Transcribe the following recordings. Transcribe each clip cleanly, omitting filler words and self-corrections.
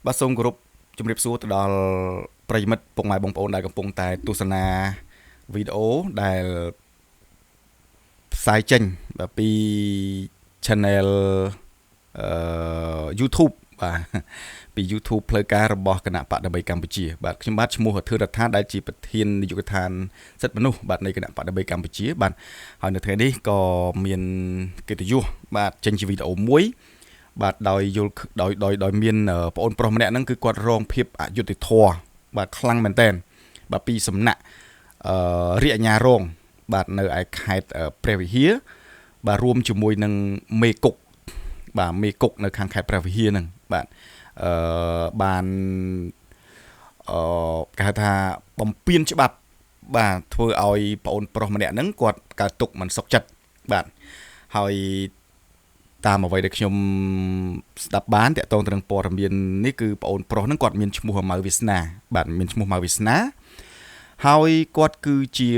បាទសូមគោរពជំរាបសួរទៅដល់ប្រិយមិត្តពុកម៉ែបងប្អូនដែលកំពុងតែទស្សនាវីដេអូដែលផ្សាយចេញពី Channel YouTube បាទពី YouTube ផ្លូវការរបស់គណៈបកដើម្បីកម្ពុជាបាទខ្ញុំបាទឈ្មោះធឿរដ្ឋាដែលជាប្រធាននាយកដ្ឋានសិទ្ធិមនុស្សបាទនៃគណៈបកដើម្បីកម្ពុជាបាទហើយនៅថ្ងៃនេះក៏មានកិត្តិយសបាទចេញជាវីដេអូមួយបាទដោយយល់ដោយមានបងអូនប្រុសម្នាក់ហ្នឹងគឺគាត់រងភាពអយុត្តិធម៌បាទខ្លាំងមែនតើបាទពីសំណាក់រាជអាជ្ញារងបាទនៅឯខេត្តព្រះវិហារបាទរួមជាមួយនឹងមេគុកបាទមេគុកនៅខាងខេត្តព្រះវិហារហ្នឹងបាទបានគេហៅថាបំពេញច្បាប់បាទធ្វើឲ្យបងអូនប្រុសម្នាក់ហ្នឹងគាត់កើតទុកមិនសុខចិត្តបាទហើយតាមអ្វីដែលខ្ញុំស្ដាប់បានតាក់ទងទៅនឹងព័ត៌មាននេះគឺបងអូនប្រុសហ្នឹងគាត់មានឈ្មោះម៉ៅវាសនាបាទមានឈ្មោះម៉ៅវាសនាហើយគាត់គឺជា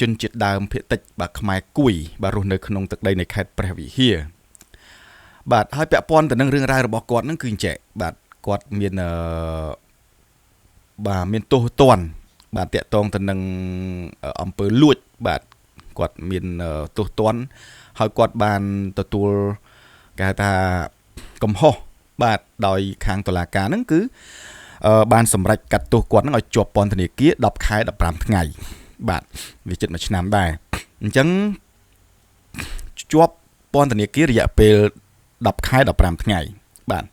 ជនជាតិដើមភាគតិចបាទខ្មែរគួយបាទរស់នៅក្នុងទឹកដីនៃខេត្តព្រះវិហារបាទហើយពាក់ព័ន្ធទៅនឹងរឿងរ៉ាវរបស់គាត់ហ្នឹងគឺអញ្ចឹងបាទគាត់មានបាទមានទោសទណ្ឌបាទតាក់ទងទៅនឹងអំពើលួចបាទគាត់មានទោសទណ្ឌហើយគាត់បានទទួលគេហៅថាកំហុសបាទដោយខាងតុលាការហ្នឹងគឺបានសម្រេចកាត់ទោសគាត់ហ្នឹងឲ្យជាប់ពន្ធនាគារ10ខែ15ថ្ងៃបាទវាជិត1ឆ្នាំដែរអញ្ចឹងជាប់ពន្ធនាគាររយៈពេល10ខែ15ថ្ងៃបាទ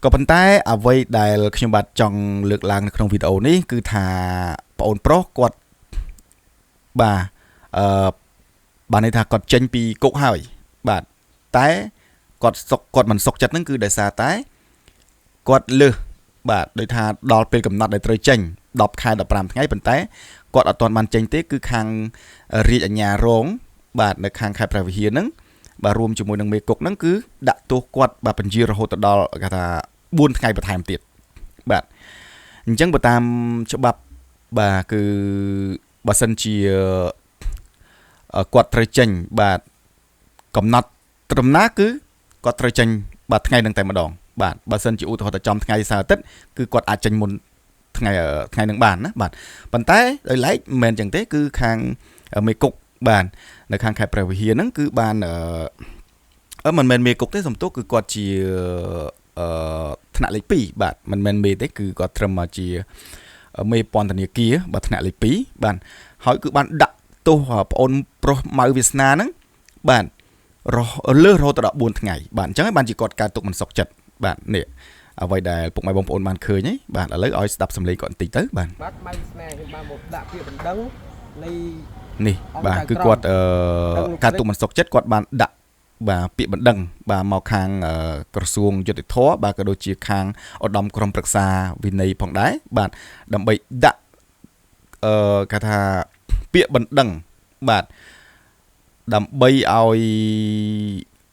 ក៏ប៉ុន្តែអ្វីដែលខ្ញុំបាទចង់លើកឡើងនៅក្នុងវីដេអូនេះគឺថាបងអូនប្រុសគាត់បាទបានន័យថាគាត់ចេញពីគុកហើយបាទតែគាត់មិនសុខចិត្តហ្នឹងគឺដោយសារតែគាត់លើសបាទដោយថាដល់ពេលកំណត់ដែលត្រូវចេញ10ខែ15ថ្ងៃប៉ុន្តែគាត់អត់ទាន់បានចេញទេគឺខាងរាជអាជ្ញារងបាទនៅខាងខេត្តព្រះវិហារហ្នឹងបាទរួមជាមួយនឹងមេគុកហ្នឹងគឺដាក់ទោសគាត់បាទបញ្ជារហូតដល់គេថា4ថ្ងៃបន្ថែមទៀតបាទអញ្ចឹងបើតាមច្បាប់បាទគឺបើសិនជាគាត់ត្រូវចេញបាទកំណត់ត្រឹមណាគឺគាត់ត្រូវចេញបាទថ្ងៃនឹងតែម្ដងបាទបើសិនជាឧទាហរណ៍ទៅចំថ្ងៃសៅរ៍អាទិត្យគឺគាត់អាចចេញមុនថ្ងៃនឹងបានណាបាទប៉ុន្តែដោយឡែកមិនមែនចឹងទេគឺខាងមេគុកបាទនៅខាងខេត្តព្រះវិហារហ្នឹងគឺបានមិនមែនមេគុកទេសំទោសគឺគាត់ជាថ្នាក់លេខ2បាទមិនមែនមេទេគឺគាត់ត្រឹមជាមេពន្ធនាគារបាទថ្នាក់លេខ2បាទហើយគឺបានដាក់ទោសប្អូនប្រុសម៉ៅវាសនាហ្នឹងបាទលើសរហូតដល់4ថ្ងៃបាទអញ្ចឹងបានជាគាត់កើតទុកមិនសុខចិត្តបាទនេះអ្វីដែលពុកម៉ែបងប្អូនបានឃើញហីបាទឥឡូវឲ្យស្ដាប់សម្លេងគាត់បន្តិចទៅបាទម៉ៅវាសនាខ្ញុំបានមកដាក់ពាក្យបណ្ដឹងនៃនេះបាទគឺគាត់កើតទុកមិនសុខចិត្តគាត់បានដាក់បាទពាក្យបណ្ដឹងបាទមកខាងក្រសួងយុតិធម៌បាទក៏ដូចជាខាងឧត្តមក្រុមប្រឹក្សាវិន័យផងដែរបាទដើម្បីដាក់គេថាពាក្យបណ្ដឹងបាទដើម្បីឲ្យ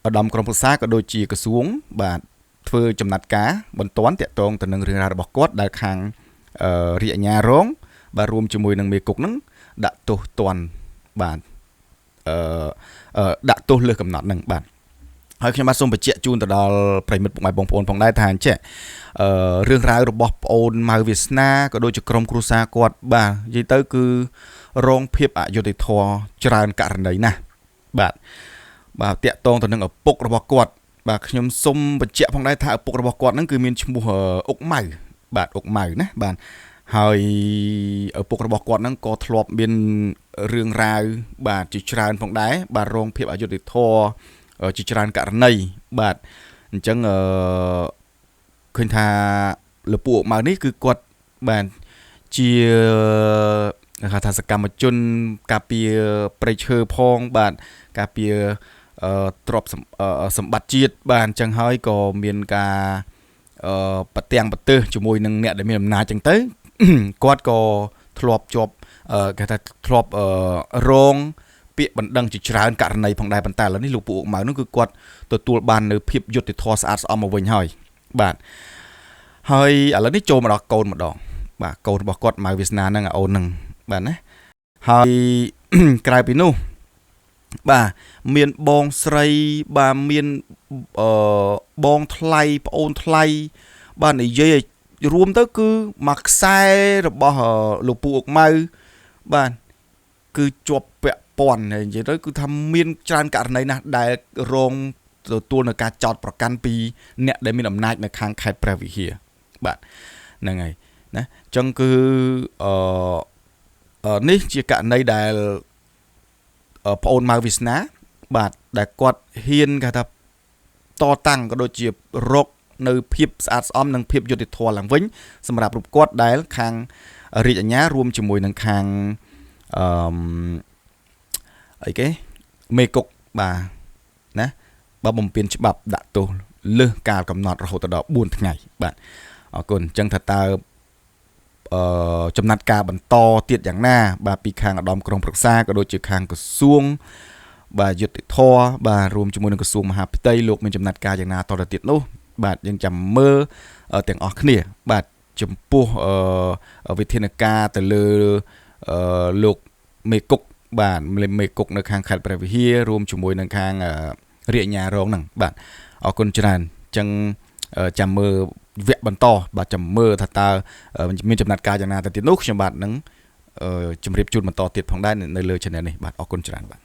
ឧត្តមក្រុមប្រឹក្សាក៏ដូចជាក្រសួងបាទធ្វើចំណាត់ការបន្ទាន់តាក់ទងទៅនឹងរឿងរ៉ាវរបស់គាត់ដែលខាងរាជអាជ្ញារងបាទរួមជាមួយនឹងមេគុកហ្នឹងដាក់ទោសទណ្ឌបាទដាក់ទោសលើសកំណត់ហ្នឹងបាទហើយខ្ញុំបាទសូមបញ្ជាក់ជូនទៅដល់ប្រិយមិត្តពុកម៉ែបងប្អូនផងដែរថាអញ្ចឹងរឿងរ៉ាវរបស់ប្អូនម៉ៅវាសនាក៏ដូចជាក្រុមគ្រួសារគាត់បាទនិយាយទៅគឺរងភាពអយុត្តិធម៌ច្រើនករណីណាស់បាទតាក់ទងទៅនឹងឪពុករបស់គាត់បាទខ្ញុំសូមបញ្ជាក់ផងដែរថាឪពុករបស់គាត់ហ្នឹងគឺមានឈ្មោះអុកម៉ៅបាទអុកម៉ៅណាបាទហើយឪពុករបស់គាត់ហ្នឹងក៏ធ្លាប់មានរឿងរ៉ាវបាទជាច្រើនផងដែរបាទរងភាពអយុត្តិធម៌ជាច្រើនករណីបាទអញ្ចឹងឃើញថាលពូអុកម៉ៅនេះគឺគាត់បាទជាគេថាសកម្មជនការពារព្រៃឈើផងបាទការពារទ្រព្យសម្បត្តិជាតិបាទអញ្ចឹងហើយក៏មានការប្រទាំងប្រទើសជាមួយនឹងអ្នកដែលមានអំណាចអញ្ចឹងទៅគាត់ក៏ធ្លាប់ជាប់គេថាធ្លាប់រងពាក្យបណ្ដឹងជាច្រើនករណីផងដែរប៉ុន្តែឥឡូវនេះលោកពូអុកម៉ៅនោះគឺគាត់ទទួលបាននៅភាពយុត្តិធម៌ស្អាតស្អំមកវិញហើយបាទហើយឥឡូវនេះចូលមកដល់កូនម្ដងបាទកូនរបស់គាត់ម៉ៅវាសនាហ្នឹងអូនហ្នឹងបាទណាហើយក្រៅពីនោះបាទមានបងស្រីបាទមានបងថ្លៃប្អូនថ្លៃ បាទនិយាយរួមទៅគឺមួយខ្សែរបស់លោកពូអុកម៉ៅបាទគឺជាប់ពាក់ព័ន្ធហើយនិយាយទៅគឺថាមានច្រើនករណីណាស់ដែលរងទទួលនៅការចោទប្រកាន់ពីអ្នកដែលមានអំណាចនៅខាងខេត្តព្រះវិហារបាទហ្នឹងហើយណាអញ្ចឹងគឺនេះជាករណីដែលប្អូនម៉ៅវាសនាបាទដែលគាត់ហ៊ានគេថាតតាំងក៏ដូចជារកនៅភាពស្អាតស្អំនិងភាពយុត្តិធម៌ឡើងវិញសម្រាប់រូបគាត់ដែលខាងរាជអាជ្ញារួមជាមួយនឹងខាងអីគេមេគុកបាទណាបើបំពេញច្បាប់ដាក់ទោសលើសកាលកំណត់រហូតដល់4ថ្ងៃបាទអរគុណអញ្ចឹងថាតើចំណាត់ការបន្តទៀតយ៉ាងណាបាទពីខាងឧត្តមក្រុងប្រឹក្សាក៏ដូចជាខាងក្រសួងបាទយុត្តិធម៌បាទរួមជាមួយនឹងក្រសួងមហាផ្ទៃលោកមានចំណាត់ការយ៉ាងណាតទៅទៀតនោះបាទយើងចាំមើលទាំងអស់គ្នាបាទចំពោះវិធានការទៅលើលោកមេគុកបាទមេគុកនៅខាងខេត្តព្រះវិហាររួមជាមួយនឹងខាងរាជអាជ្ញារងហ្នឹងបាទអរគុណច្រើនអញ្ចឹងចាំមើលវគ្គបន្តបាទចាំមើលថាតើមានចំណាត់ការយ៉ាងណាទៅទៀតនោះខ្ញុំបាទនឹងជម្រាបជូនបន្តទៀតផងដែរនៅលើ channel នេះបាទអរគុណច្រើនបាទ